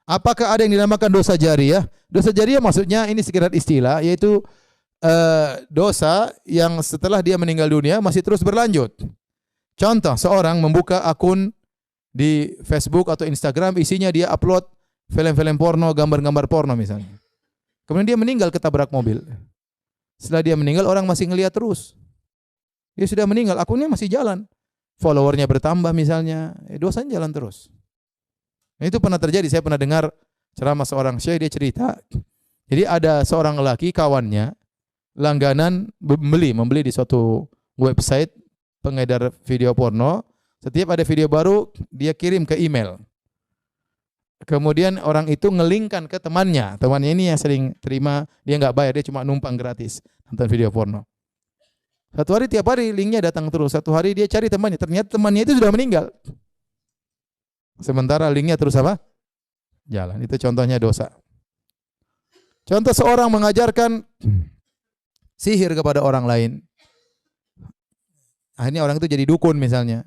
Apakah ada yang dinamakan dosa jariyah? Dosa jariyah maksudnya ini sekedar istilah, yaitu dosa yang setelah dia meninggal dunia masih terus berlanjut. Contoh, seorang membuka akun di Facebook atau Instagram, isinya dia upload film-film porno, gambar-gambar porno misalnya. Kemudian dia meninggal ketabrak mobil. Setelah dia meninggal, orang masih ngelihat terus. Dia sudah meninggal, akunnya masih jalan. Followernya bertambah misalnya, dosanya jalan terus. Itu pernah terjadi, saya pernah dengar ceramah seorang syekh, dia cerita. Jadi ada seorang lelaki, kawannya, langganan membeli di suatu website pengedar video porno. Setiap ada video baru, dia kirim ke email. Kemudian orang itu ngelingkan ke temannya. Temannya ini yang sering terima, dia nggak bayar, dia cuma numpang gratis nonton video porno. Satu hari, tiap hari linknya datang terus. Satu hari dia cari temannya, ternyata temannya itu sudah meninggal. Sementara linknya terus apa? Jalan. Itu contohnya dosa. Contoh seorang mengajarkan sihir kepada orang lain. Akhirnya orang itu jadi dukun misalnya.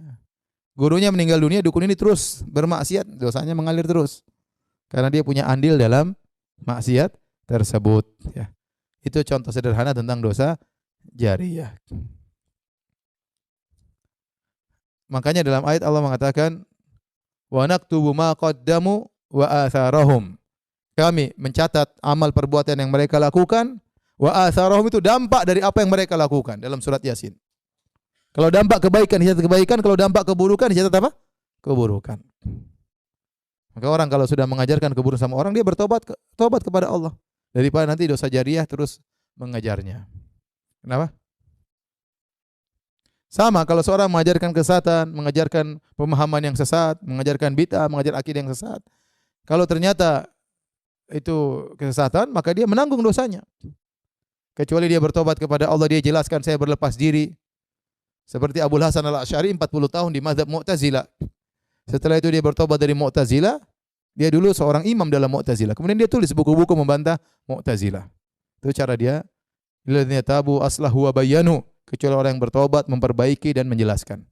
Gurunya meninggal dunia, dukun ini terus bermaksiat, dosanya mengalir terus. Karena dia punya andil dalam maksiat tersebut. Ya. Itu contoh sederhana tentang dosa jariyah. Makanya dalam ayat Allah mengatakan, wa naktubu ma qaddamu wa atharahum. Kami mencatat amal perbuatan yang mereka lakukan, wa atharahum itu dampak dari apa yang mereka lakukan dalam surat Yasin. Kalau dampak kebaikan dicatat kebaikan, kalau dampak keburukan dicatat apa? Keburukan. Maka orang kalau sudah mengajarkan keburukan sama orang, dia tobat kepada Allah daripada nanti dosa jariyah terus mengajarnya. Kenapa? Sama kalau seorang mengajarkan kesesatan, mengajarkan pemahaman yang sesat, mengajarkan bid'ah, mengajar akidah yang sesat. Kalau ternyata itu kesesatan, maka dia menanggung dosanya. Kecuali dia bertobat kepada Allah, dia jelaskan saya berlepas diri. Seperti Abu Hasan Al-Asy'ari 40 tahun di mazhab Mu'tazilah. Setelah itu dia bertobat dari Mu'tazilah. Dia dulu seorang imam dalam Mu'tazilah. Kemudian dia tulis buku-buku membantah Mu'tazilah. Itu cara dia. Illadzina tabu aslahu wa bayyanu. Kecuali orang yang bertobat, memperbaiki dan menjelaskan.